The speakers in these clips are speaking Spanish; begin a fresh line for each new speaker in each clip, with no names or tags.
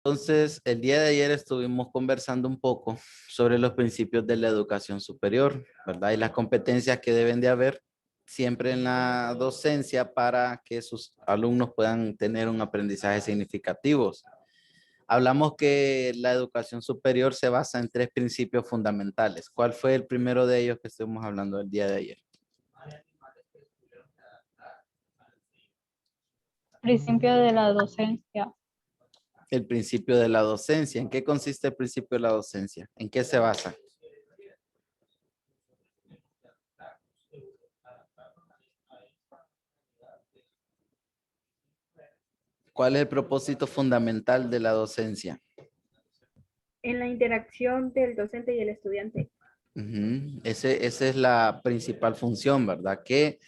Entonces, el día de ayer estuvimos conversando un poco sobre los principios de la educación superior, ¿verdad? Y las competencias que deben de haber siempre en la docencia para que sus alumnos puedan tener un aprendizaje significativo. Hablamos que la educación superior se basa en tres principios fundamentales. ¿Cuál fue el primero de ellos que estuvimos hablando el día de ayer?
Principio de la docencia.
El principio de la docencia. ¿En qué consiste el principio de la docencia? ¿En qué se basa? ¿Cuál es el propósito fundamental de la docencia?
En la interacción del docente y el estudiante.
Esa es la principal función, ¿verdad? Que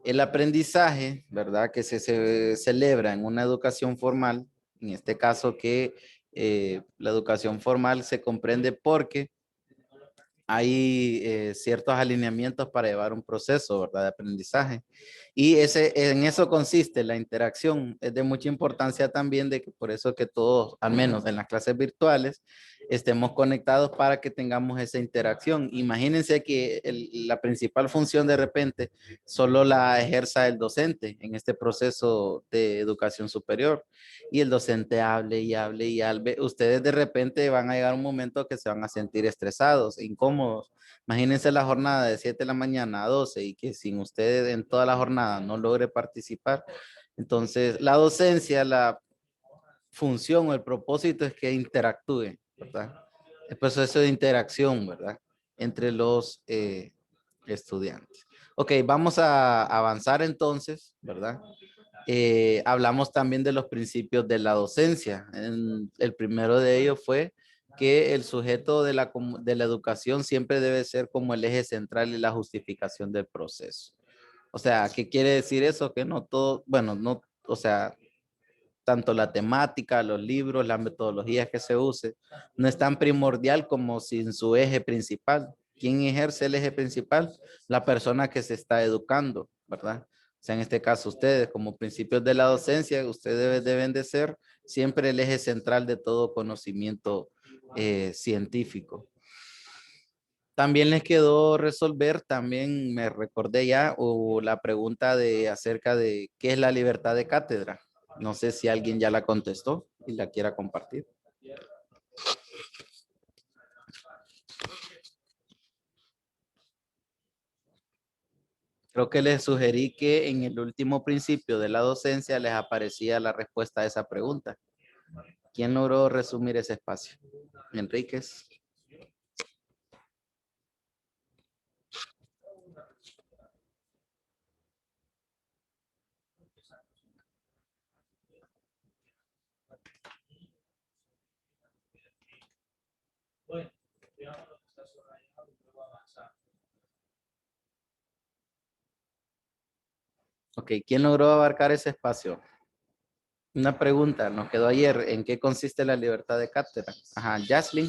el aprendizaje, ¿verdad? Que se celebra en una educación formal, en este caso que la educación formal se comprende porque hay ciertos alineamientos para llevar un proceso, ¿verdad? De aprendizaje. Y en eso consiste la interacción. Es de mucha importancia también de que por eso que todos, al menos en las clases virtuales, estemos conectados para que tengamos esa interacción. Imagínense que la principal función de repente solo la ejerza el docente en este proceso de educación superior. Y el docente hable y hable y hable. Ustedes de repente van a llegar un momento que se van a sentir estresados, incómodos. Imagínense la jornada de 7 de la mañana a 12 y que sin ustedes en toda la jornada no logre participar. Entonces, la docencia, la función o el propósito es que interactúen, ¿verdad? El proceso de interacción, ¿verdad? Entre los estudiantes. Ok, vamos a avanzar entonces, ¿verdad? Hablamos también de los principios de la docencia. El primero de ellos fue que el sujeto de la educación siempre debe ser como el eje central y la justificación del proceso. O sea, ¿qué quiere decir eso? Que no todo, bueno, no, o sea, tanto la temática, los libros, las metodologías que se use, no es tan primordial como sin su eje principal. ¿Quién ejerce el eje principal? La persona que se está educando, ¿verdad? O sea, en este caso ustedes, como principios de la docencia, ustedes deben de ser siempre el eje central de todo conocimiento científico. También les quedó resolver, también me recordé ya, o la pregunta de acerca de qué es la libertad de cátedra. No sé si alguien ya la contestó y la quiera compartir. Creo que les sugerí que en el último principio de la docencia les aparecía la respuesta a esa pregunta. ¿Quién logró resumir ese espacio? Enríquez. Ok, ¿quién logró abarcar ese espacio? Una pregunta, nos quedó ayer. ¿En qué consiste la libertad de cátedra? Ajá, Jaslyn.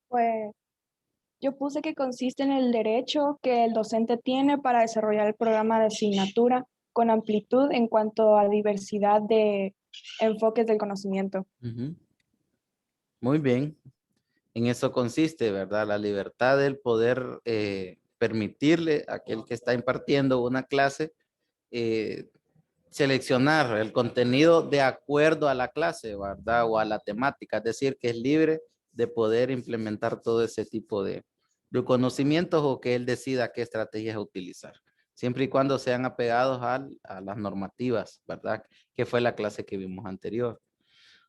Pues yo puse que consiste en el derecho que el docente tiene para desarrollar el programa de asignatura con amplitud en cuanto a diversidad de enfoques del conocimiento.
Ujú. Muy bien. En eso consiste, ¿verdad? La libertad del poder permitirle a aquel que está impartiendo una clase eh, seleccionar el contenido de acuerdo a la clase, ¿verdad? O a la temática, es decir, que es libre de poder implementar todo ese tipo de conocimientos o que él decida qué estrategias utilizar, siempre y cuando sean apegados a las normativas, ¿verdad? Que fue la clase que vimos anterior.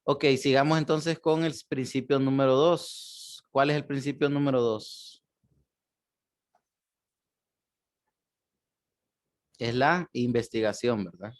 Ok, sigamos entonces con el principio número 2. ¿Cuál es el principio número 2? Es la investigación, ¿verdad?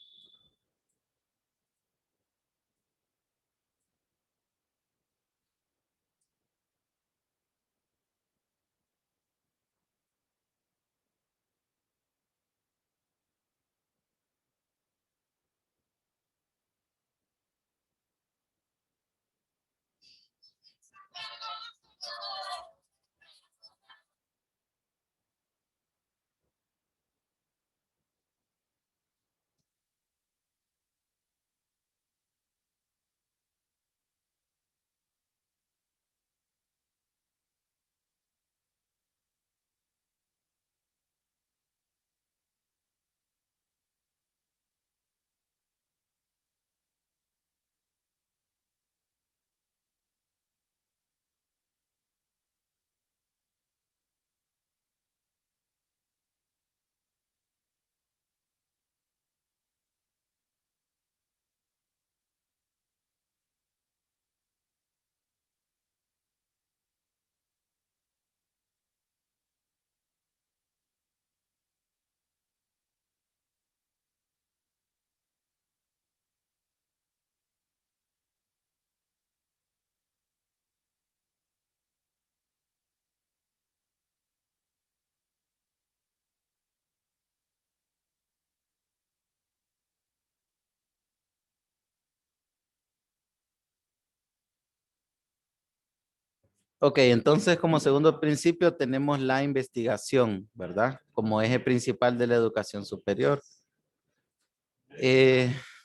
Ok, entonces como segundo principio tenemos la investigación, ¿verdad? Como eje principal de la educación superior.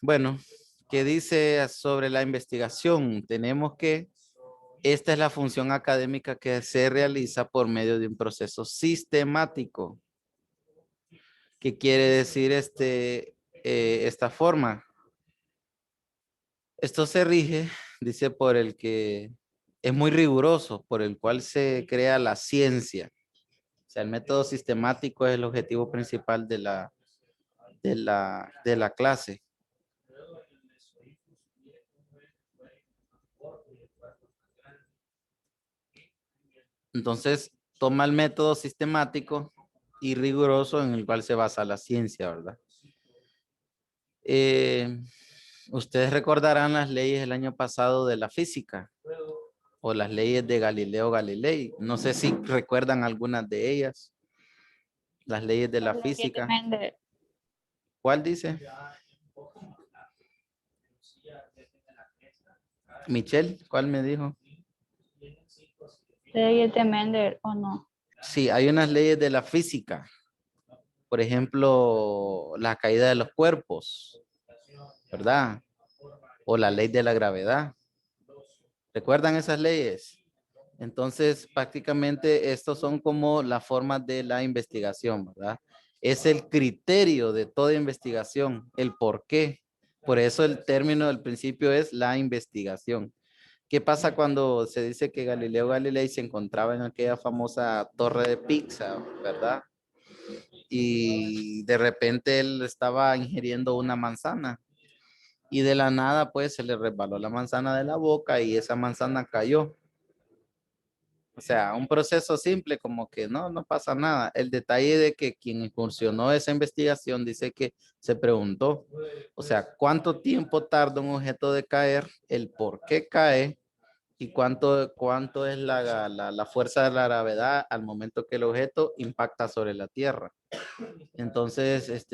Bueno, ¿qué dice sobre la investigación? Tenemos que esta es la función académica que se realiza por medio de un proceso sistemático. ¿Qué quiere decir esta forma? Esto se rige, dice, por el que es muy riguroso, por el cual se crea la ciencia. O sea, el método sistemático es el objetivo principal de la clase. Entonces, toma el método sistemático y riguroso en el cual se basa la ciencia, ¿verdad? Ustedes recordarán las leyes del año pasado de la física o las leyes de Galileo Galilei. No sé si recuerdan algunas de ellas. Las leyes de la
Las leyes de
física.
Mendel.
¿Cuál dice? Michelle, ¿cuál me dijo?
Leyes de Mendel o no.
Sí, hay unas leyes de la física. Por ejemplo, la caída de los cuerpos, ¿verdad? O la ley de la gravedad. ¿Recuerdan esas leyes? Entonces, prácticamente estos son como las formas de la investigación, ¿verdad? Es el criterio de toda investigación, el por qué. Por eso el término del principio es la investigación. ¿Qué pasa cuando se dice que Galileo Galilei se encontraba en aquella famosa torre de Pisa, ¿verdad? Y de repente él estaba ingiriendo una manzana y de la nada pues se le resbaló la manzana de la boca y esa manzana cayó. O sea, un proceso simple como que no pasa nada. El detalle de que quien incursionó esa investigación dice que se preguntó, o sea, ¿cuánto tiempo tarda un objeto de caer? El por qué cae y cuánto es la fuerza de la gravedad al momento que el objeto impacta sobre la Tierra. Entonces,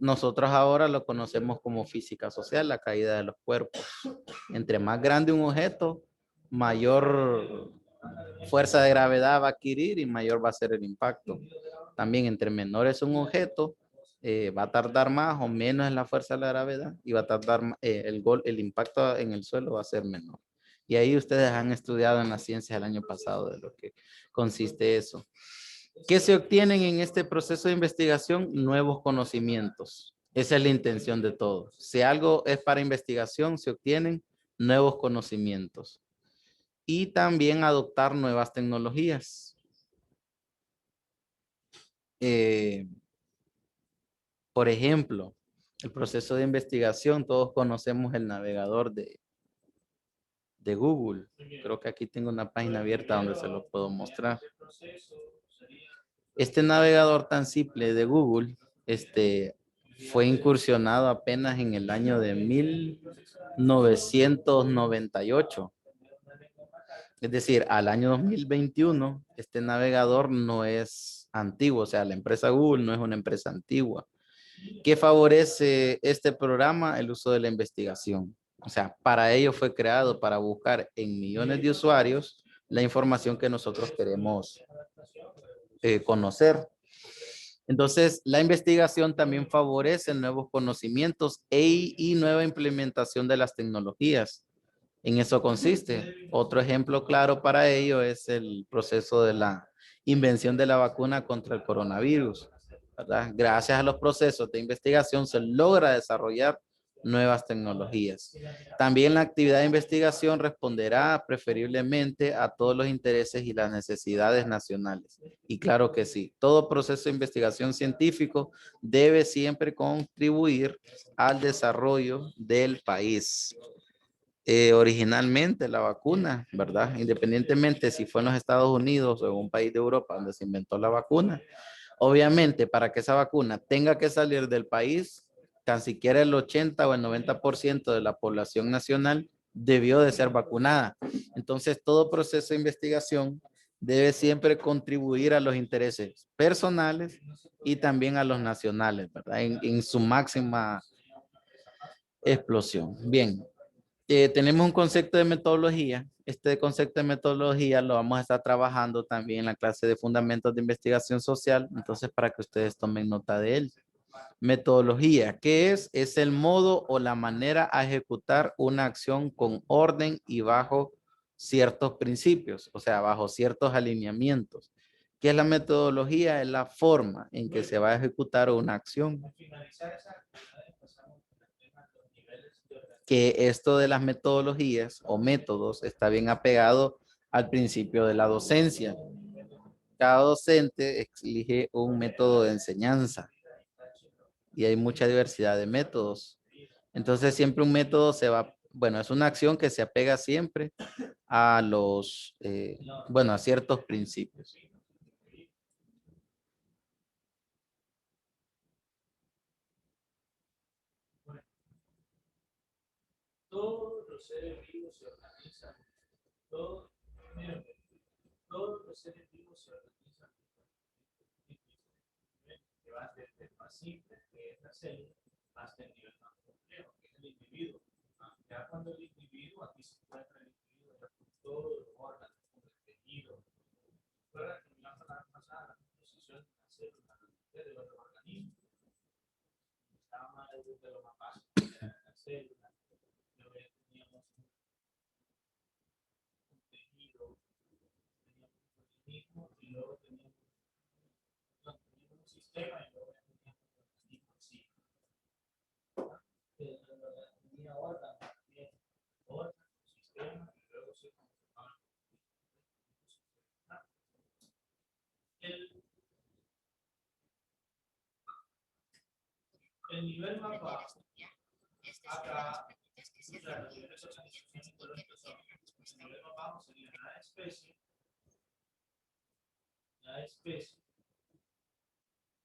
nosotros ahora lo conocemos como física social, la caída de los cuerpos. Entre más grande un objeto, mayor fuerza de gravedad va a adquirir y mayor va a ser el impacto. También entre menor es un objeto, va a tardar más o menos en la fuerza de la gravedad y va a tardar, el impacto en el suelo va a ser menor. Y ahí ustedes han estudiado en las ciencias el año pasado de lo que consiste eso. ¿Qué se obtienen en este proceso de investigación? Nuevos conocimientos. Esa es la intención de todo. Si algo es para investigación, se obtienen nuevos conocimientos. Y también adoptar nuevas tecnologías. Por ejemplo, el proceso de investigación, todos conocemos el navegador de Google. Creo que aquí tengo una página abierta donde se lo puedo mostrar. Este navegador tan simple de Google, fue incursionado apenas en el año de 1998. Es decir, al año 2021, este navegador no es antiguo, o sea, la empresa Google no es una empresa antigua. ¿Qué favorece este programa? El uso de la investigación. O sea, para ello fue creado, para buscar en millones de usuarios la información que nosotros queremos conocer. Entonces, la investigación también favorece nuevos conocimientos y nueva implementación de las tecnologías. En eso consiste. Otro ejemplo claro para ello es el proceso de la invención de la vacuna contra el coronavirus, ¿verdad? Gracias a los procesos de investigación se logra desarrollar nuevas tecnologías. También la actividad de investigación responderá preferiblemente a todos los intereses y las necesidades nacionales. Y claro que sí, todo proceso de investigación científico debe siempre contribuir al desarrollo del país. Originalmente la vacuna, ¿verdad? Independientemente si fue en los Estados Unidos o en un país de Europa donde se inventó la vacuna, obviamente para que esa vacuna tenga que salir del país, tan siquiera el 80 o el 90% de la población nacional debió de ser vacunada. Entonces todo proceso de investigación debe siempre contribuir a los intereses personales y también a los nacionales, ¿verdad? En su máxima explosión. Bien. Tenemos un concepto de metodología. Este concepto de metodología lo vamos a estar trabajando también en la clase de fundamentos de investigación social. Entonces, para que ustedes tomen nota de él. Metodología, ¿qué es? Es el modo o la manera a ejecutar una acción con orden y bajo ciertos principios, o sea, bajo ciertos alineamientos. ¿Qué es la metodología? Es la forma en que se va a ejecutar una acción. Que esto de las metodologías o métodos está bien apegado al principio de la docencia. Cada docente elige un método de enseñanza y hay mucha diversidad de métodos. Entonces siempre un método se va, bueno, es una acción que se apega siempre a los, bueno, a ciertos principios.
Todos los seres vivos se organizan. Todos, todos los seres vivos se organizan. Que va desde el más simple, que es la célula, hasta el nivel más complejo, que es el individuo. Ya cuando el individuo, aquí se encuentra el individuo, ya con todos los órganos, con el tejido. Recuerda que la semana pasada la composición de la célula de los organismos estaba más de lo más básico de la célula. Teníamos un tejido, teníamos un organismo y luego teníamos un sistema y luego teníamos un organismo en sí. Tenía órganos, sistema y luego se conformaban. El nivel más bajo, acá, los niveles organizacionales ecológicos son, el nivel más bajo sería la especie.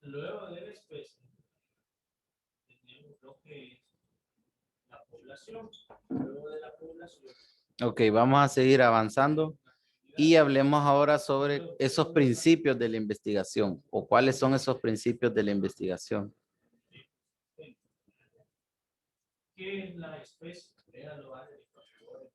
Luego de la especie, tenemos lo que es la población. Luego de la población.
Ok, vamos a seguir avanzando y hablemos ahora sobre esos principios de la investigación o cuáles son esos principios de la investigación.
¿Qué es la especie? Véalo, vale, por favor,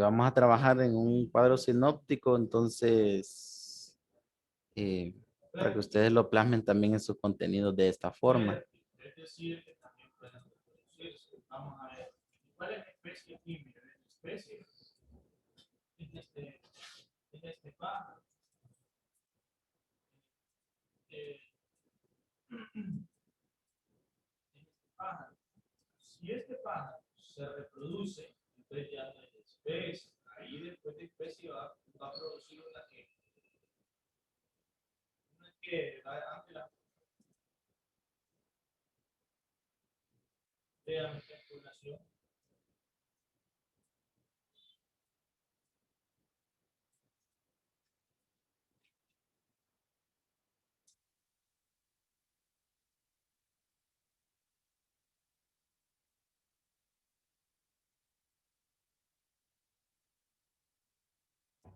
Vamos a trabajar en un cuadro sinóptico, entonces, para que ustedes lo plasmen también en sus contenidos de esta forma.
Es decir, que también pueden reproducirse. Vamos a ver. ¿Cuál es la especie aquí? Miren, la especie es este pájaro. Si este pájaro se reproduce, entonces ya no hay especie. Ahí después de especie va a producir una que antes la población.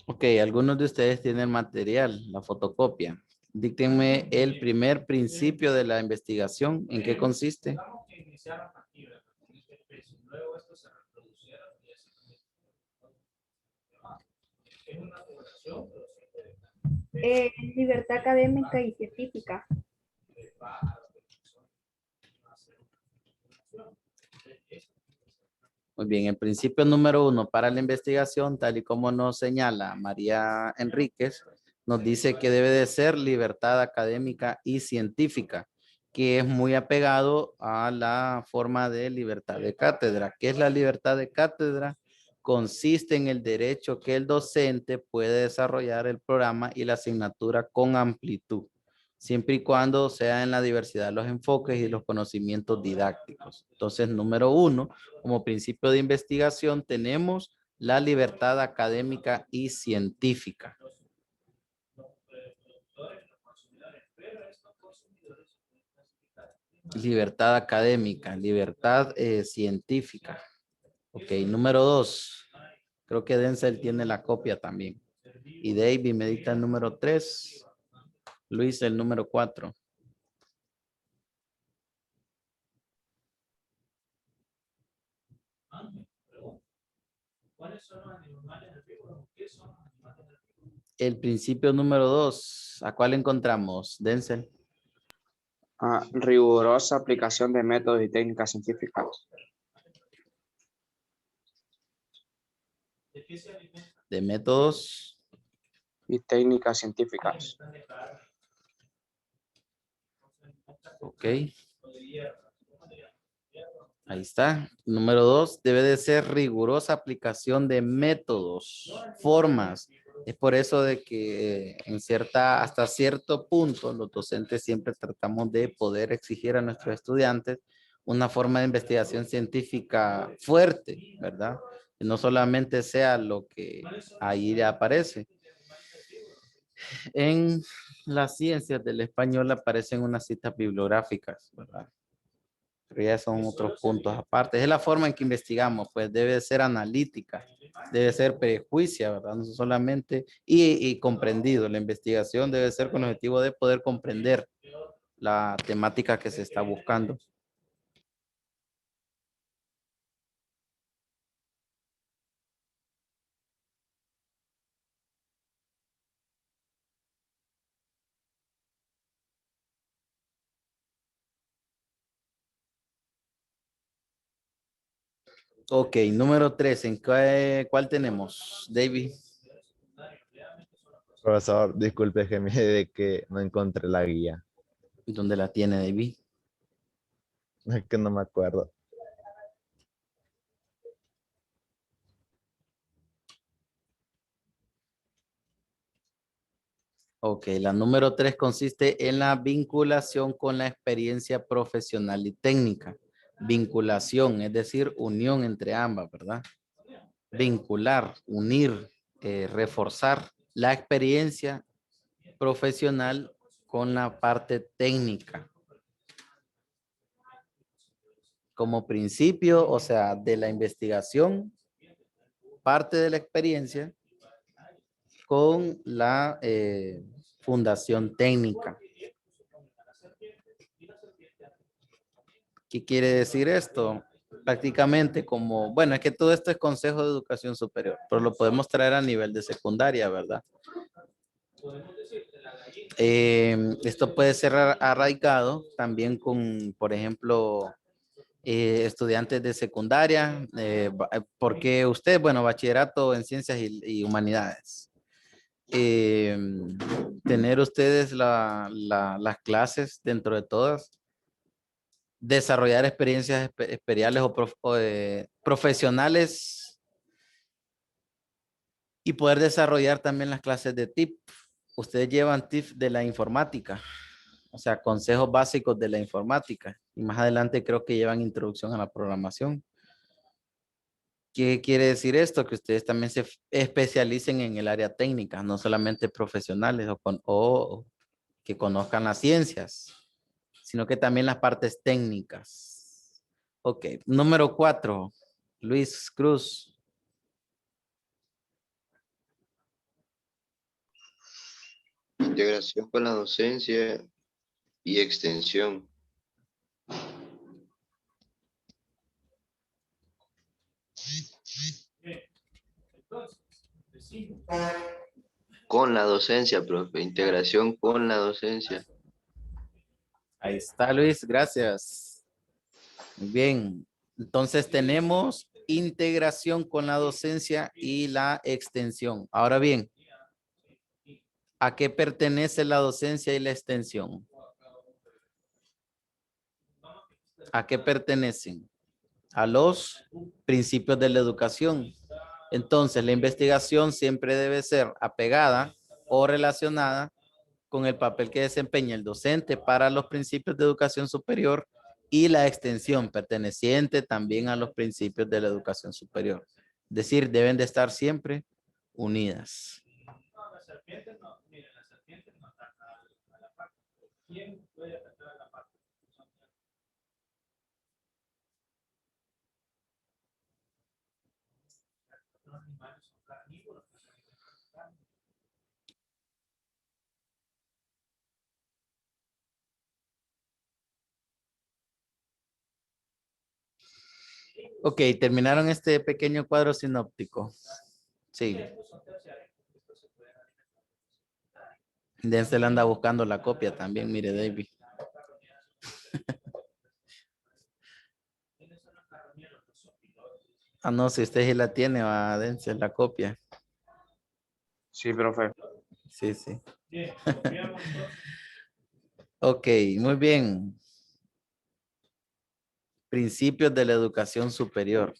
Ok, algunos de ustedes tienen material, la fotocopia. Díctenme el primer principio de la investigación. ¿En qué consiste?
Digamos que iniciaron actividad con esta especie. Luego esto se reproducieron y así es una población, pero siempre
Libertad académica y científica.
de pájaros, de personas, va a ser una población.
Muy bien, el principio número 1 para la investigación, tal y como nos señala María Enríquez, nos dice que debe de ser libertad académica y científica, que es muy apegado a la forma de libertad de cátedra. ¿Qué es la libertad de cátedra? Consiste en el derecho que el docente puede desarrollar el programa y la asignatura con amplitud, siempre y cuando sea en la diversidad de los enfoques y los conocimientos didácticos. Entonces, número 1, como principio de investigación tenemos la libertad académica y científica. Libertad académica, libertad científica. Ok, número 2. Creo que Denzel tiene la copia también. Y David me dicta el número 3. Luis el número 4.
Ángel, pregunta. ¿Cuáles son los animales herbívoros? ¿Qué son los animales herbívoros?
El principio número 2. ¿A cuál encontramos, Denzel?
Rigurosa aplicación de métodos y técnicas científicas.
¿De qué se alimenta?
De métodos.
Y técnicas científicas.
Ok. Ahí está. Número 2. Debe de ser rigurosa aplicación de métodos, formas. Es por eso de que hasta cierto punto los docentes siempre tratamos de poder exigir a nuestros estudiantes una forma de investigación científica fuerte, ¿verdad? Que no solamente sea lo que ahí aparece. En las ciencias del español aparecen unas citas bibliográficas, ¿verdad? Pero ya son otros puntos aparte. Es la forma en que investigamos, pues debe ser analítica, debe ser prejuicia, ¿verdad? No solamente y comprendido. La investigación debe ser con el objetivo de poder comprender la temática que se está buscando. Ok, número 3, ¿cuál tenemos, David?
Profesor, disculpe que me de que no encontré la guía.
¿Dónde la tiene, David?
Es que no me acuerdo.
Ok, la número 3 consiste en la vinculación con la experiencia profesional y técnica. Vinculación, es decir, unión entre ambas, ¿verdad? Vincular, unir, reforzar la experiencia profesional con la parte técnica. Como principio, o sea, de la investigación, parte de la experiencia con la fundación técnica. ¿Qué quiere decir esto? Prácticamente como, bueno, es que todo esto es Consejo de Educación Superior, pero lo podemos traer a nivel de secundaria, ¿verdad? Esto puede ser arraigado también con, por ejemplo, estudiantes de secundaria, porque usted, bueno, bachillerato en ciencias y humanidades. Tener ustedes las clases dentro de todas, desarrollar experiencias experiales o profesionales y poder desarrollar también las clases de TIP. Ustedes llevan TIP de la informática, o sea, consejos básicos de la informática. Y más adelante creo que llevan introducción a la programación. ¿Qué quiere decir esto? Que ustedes también se especialicen en el área técnica, no solamente profesionales o que conozcan las ciencias, sino que también las partes técnicas. Ok, número 4, Luis Cruz.
Integración con la docencia y extensión.
Entonces, decimos,
Con la docencia, profe. Integración con la docencia.
Ahí está, Luis, gracias. Muy bien, entonces tenemos integración con la docencia y la extensión. Ahora bien, ¿a qué pertenece la docencia y la extensión? ¿A qué pertenecen? A los principios de la educación. Entonces, la investigación siempre debe ser apegada o relacionada con el papel que desempeña el docente para los principios de educación superior y la extensión perteneciente también a los principios de la educación superior. Es decir, deben de estar siempre unidas.
no, las serpientes no, miren, las serpientes no atacan a la parte. ¿Quién puede atacar a la parte? animales son carnívoros que se alimentan de carne.
Ok, terminaron este pequeño cuadro sinóptico. Sí.
Estos son terciarios porque estos se pueden alimentar.
Denzel anda buscando la copia también, mire, David.
¿Quiénes son los carroñeros? Los sopilotes.
Ah, no, si usted sí la tiene, va, Denzel, la copia.
Sí, profe.
Sí, sí.
Bien, copiamos entonces.
Ok, muy bien. Principios de la educación superior.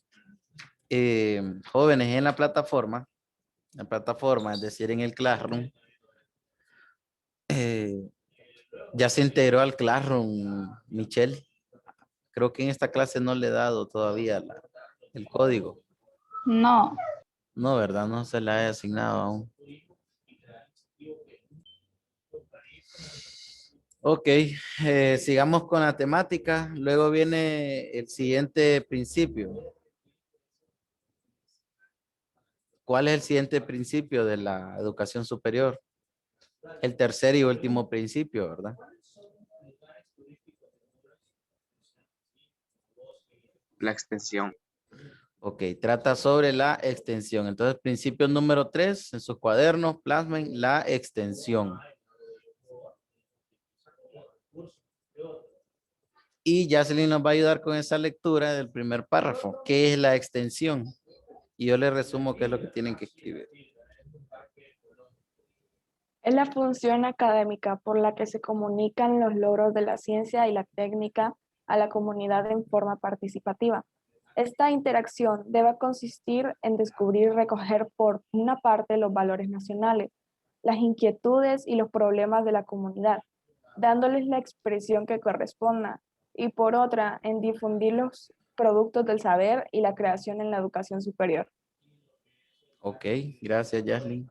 Jóvenes en la plataforma, es decir, en el Classroom, ya se integró al Classroom, Michelle. Creo que en esta clase no le he dado todavía el código.
No,
No, ¿verdad? No se la he asignado aún. Ok, sigamos con la temática. Luego viene el siguiente principio. ¿Cuál es el siguiente principio de la educación superior? El tercer y último principio, ¿verdad?
La extensión.
Ok, trata sobre la extensión. Entonces, principio número 3, en sus cuadernos, plasmen la extensión. Y Jocelyn nos va a ayudar con esa lectura del primer párrafo. ¿Qué es la extensión? Y yo le resumo qué es lo que tienen que escribir.
Es la función académica por la que se comunican los logros de la ciencia y la técnica a la comunidad en forma participativa. Esta interacción debe consistir en descubrir y recoger por una parte los valores nacionales, las inquietudes y los problemas de la comunidad, dándoles la expresión que corresponda, y por otra, en difundir los productos del saber y la creación en la educación superior.
Ok, gracias, Jocelyn.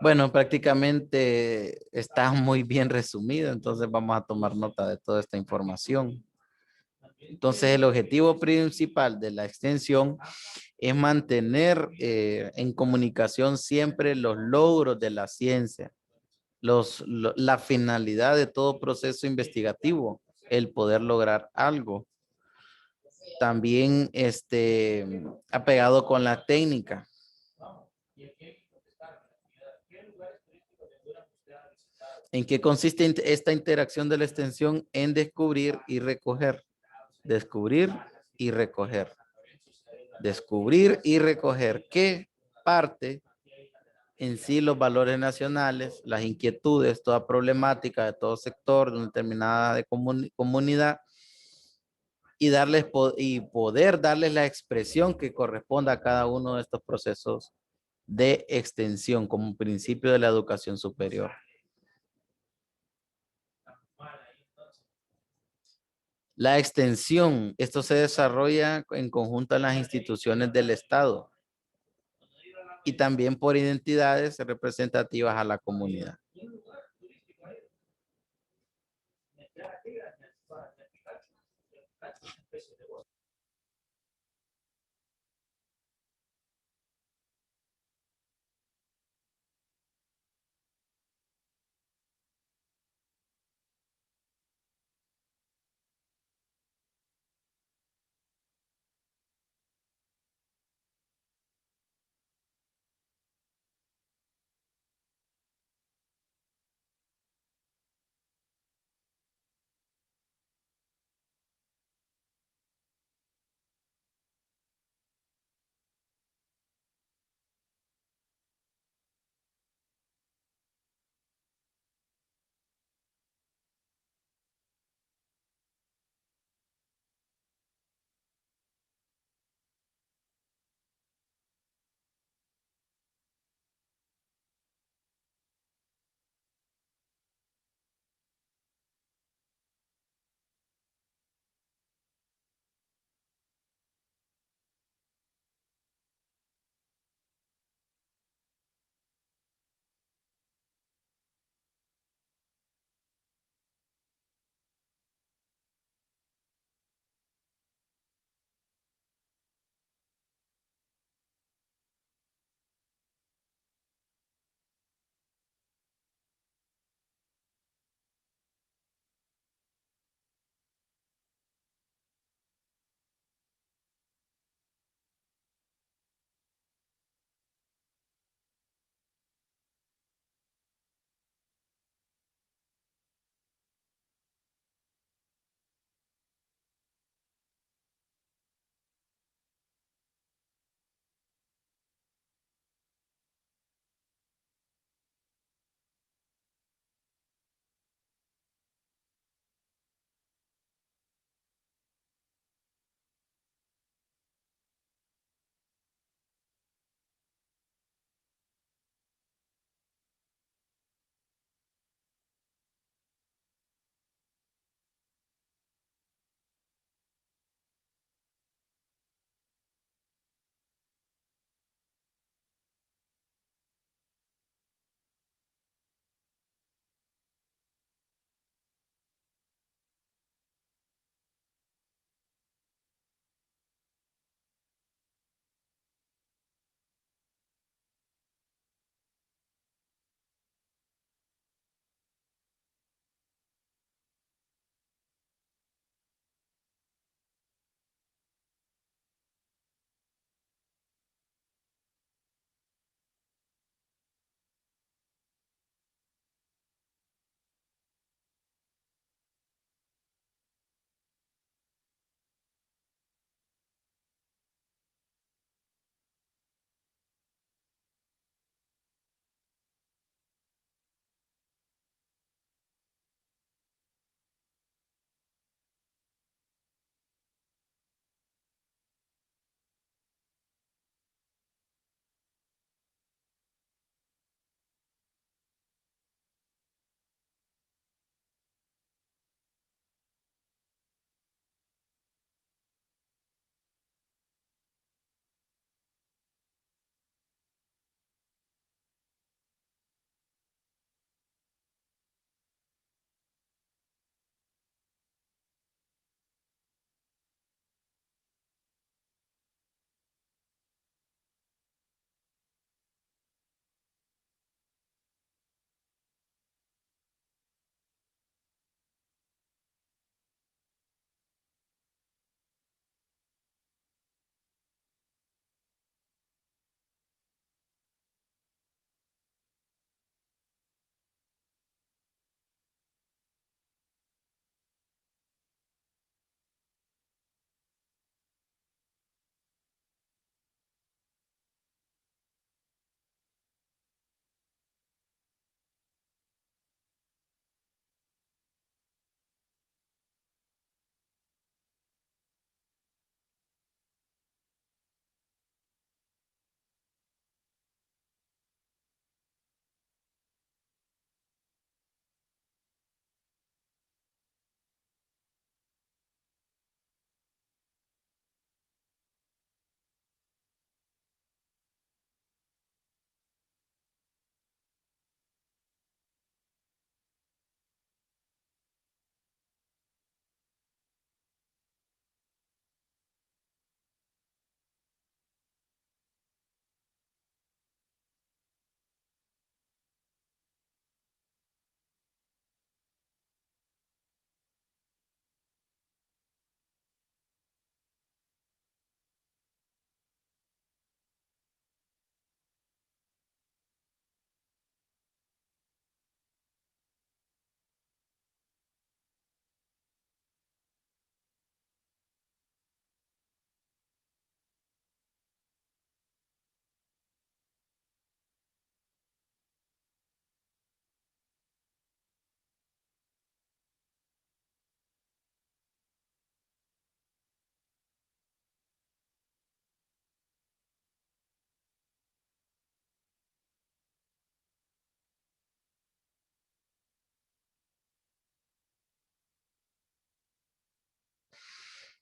Bueno, prácticamente está muy bien resumido, entonces vamos a tomar nota de toda esta información. Entonces, el objetivo principal de la extensión es mantener en comunicación siempre los logros de la ciencia, la finalidad de todo proceso investigativo, el poder lograr algo. También apegado con la técnica. ¿En qué consiste esta interacción de la extensión? En descubrir y recoger. Descubrir y recoger. Descubrir y recoger. ¿Qué parte en sí los valores nacionales, las inquietudes, toda problemática de todo sector, de una determinada comunidad, y poder darles la expresión que corresponda a cada uno de estos procesos de extensión como principio de la educación superior? La extensión, esto se desarrolla en conjunto en las instituciones del Estado y también por identidades representativas a la comunidad.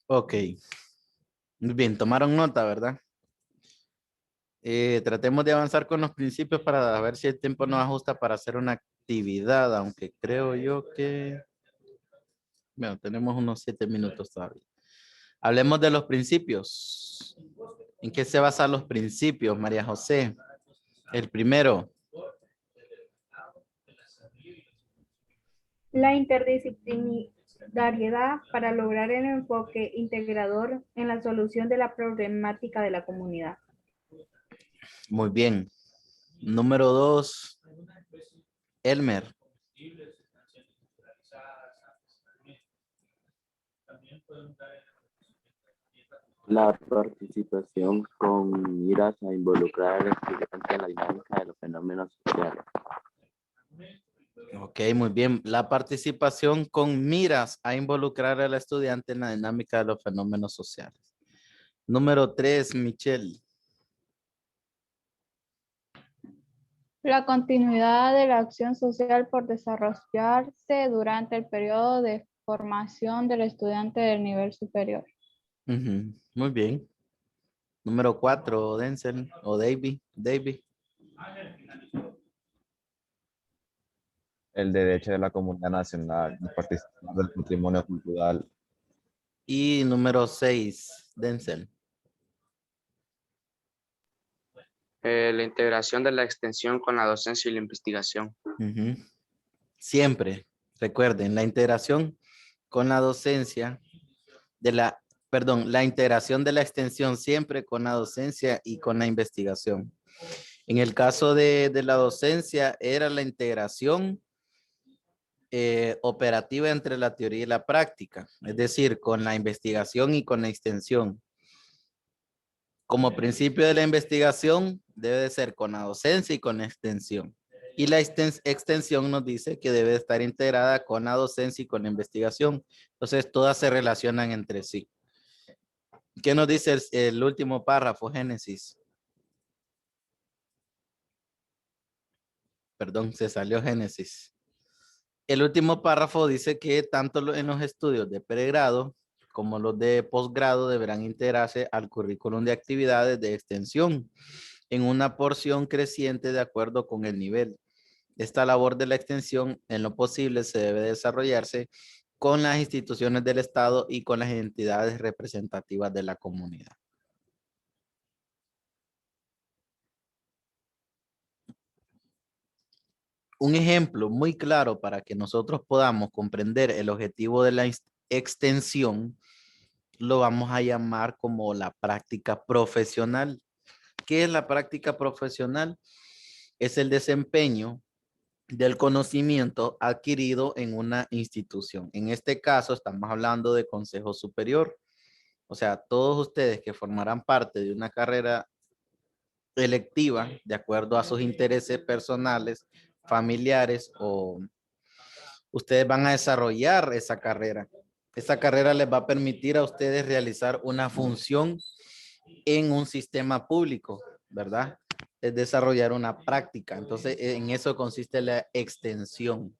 Ok. Muy bien, tomaron nota, ¿verdad? Tratemos de avanzar con los principios para ver si el tiempo nos ajusta para hacer una actividad, aunque creo yo que... Bueno, tenemos unos 7 minutos todavía. Hablemos de los principios. ¿En qué se basan los principios, María José? El primero.
La interdisciplinariedad para lograr el enfoque integrador en la solución de la problemática de la comunidad.
Muy bien. Número 2. Elmer.
La participación con miras a involucrar al estudiante en la dinámica de los fenómenos sociales.
Ok, muy bien. La participación con miras a involucrar al estudiante en la dinámica de los fenómenos sociales. Número 3, Michelle.
La continuidad de la acción social por desarrollarse durante el periodo de formación del estudiante del nivel superior.
Ujú, muy bien. Número 4, Denzel o David. David.
El derecho de la comunidad nacional de participar del patrimonio cultural.
Y número 6, Denzel.
La integración de la extensión con la docencia y la investigación.
Ujú. Siempre, recuerden, la integración con la docencia de la, perdón, la integración de la extensión siempre con la docencia y con la investigación. En el caso de la docencia era la integración operativa entre la teoría y la práctica, es decir, con la investigación y con la extensión. Como principio de la investigación debe de ser con la docencia y con la extensión. Y la extensión nos dice que debe estar integrada con la docencia y con la investigación. Entonces, todas se relacionan entre sí. ¿Qué nos dice el último párrafo, Génesis? Perdón, se salió Génesis. El último párrafo dice que tanto en los estudios de pregrado como los de posgrado deberán integrarse al currículum de actividades de extensión en una porción creciente de acuerdo con el nivel. Esta labor de la extensión, en lo posible, se debe desarrollarse con las instituciones del Estado y con las entidades representativas de la comunidad. Un ejemplo muy claro para que nosotros podamos comprender el objetivo de la extensión lo vamos a llamar como la práctica profesional. ¿Qué es la práctica profesional? Es el desempeño del conocimiento adquirido en una institución. En este caso estamos hablando de consejo superior. O sea, todos ustedes que formarán parte de una carrera electiva de acuerdo a sus intereses personales, familiares o ustedes van a desarrollar esa carrera. Esa carrera les va a permitir a ustedes realizar una función en un sistema público, ¿verdad? Es desarrollar una práctica. Entonces, en eso consiste la extensión.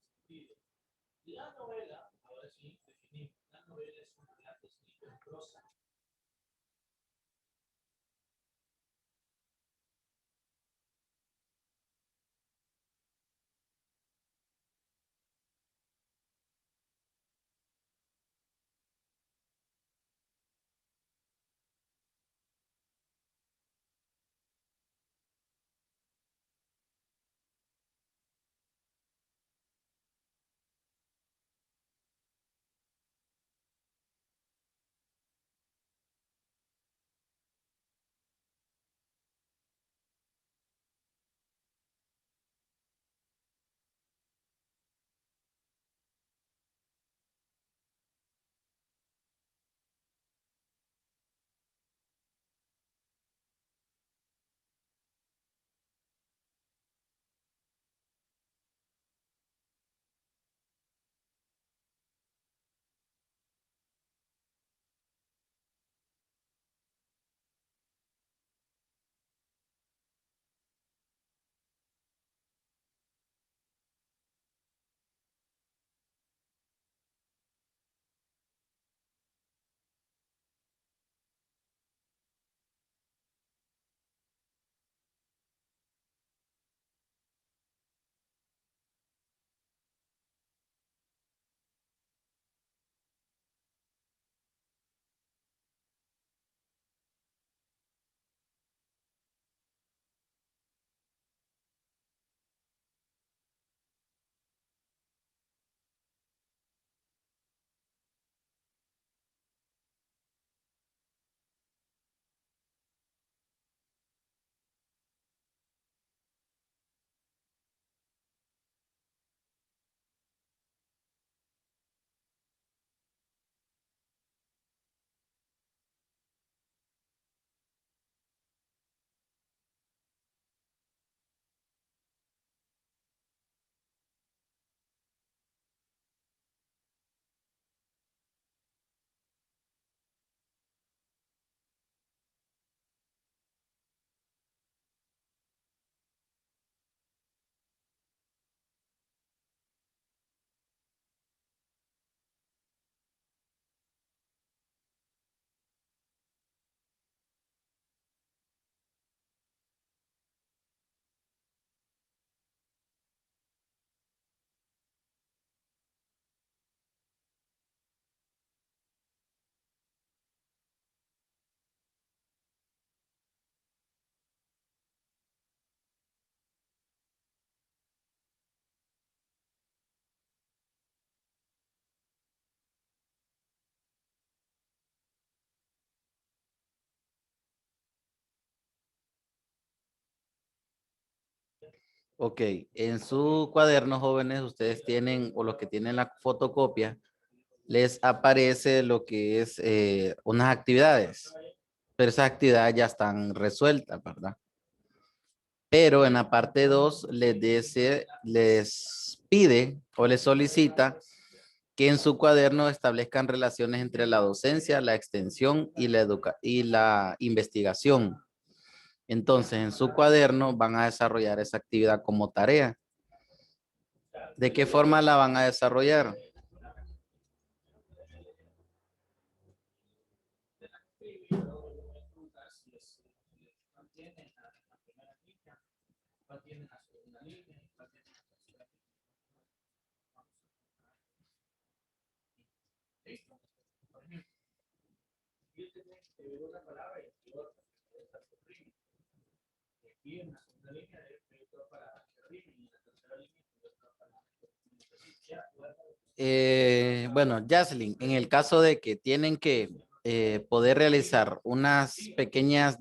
Ok, en su cuaderno, jóvenes, ustedes tienen, o los que tienen la fotocopia, les aparece lo que es unas actividades, pero esas actividades ya están resueltas, ¿verdad? Pero en la parte 2 les pide o les solicita que en su cuaderno establezcan relaciones entre la docencia, la extensión y la investigación. Entonces, en su cuaderno van a desarrollar esa actividad como tarea. ¿De qué forma la van a desarrollar? Bueno, Jaslyn, en el caso de que tienen que poder realizar unas pequeñas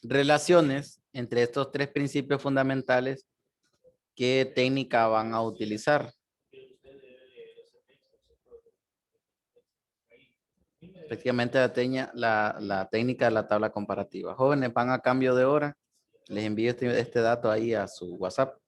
relaciones entre estos tres principios fundamentales, ¿qué técnica van a utilizar? Efectivamente, la técnica de la tabla comparativa. Jóvenes, van a cambio de hora. Les envío este dato ahí a su WhatsApp.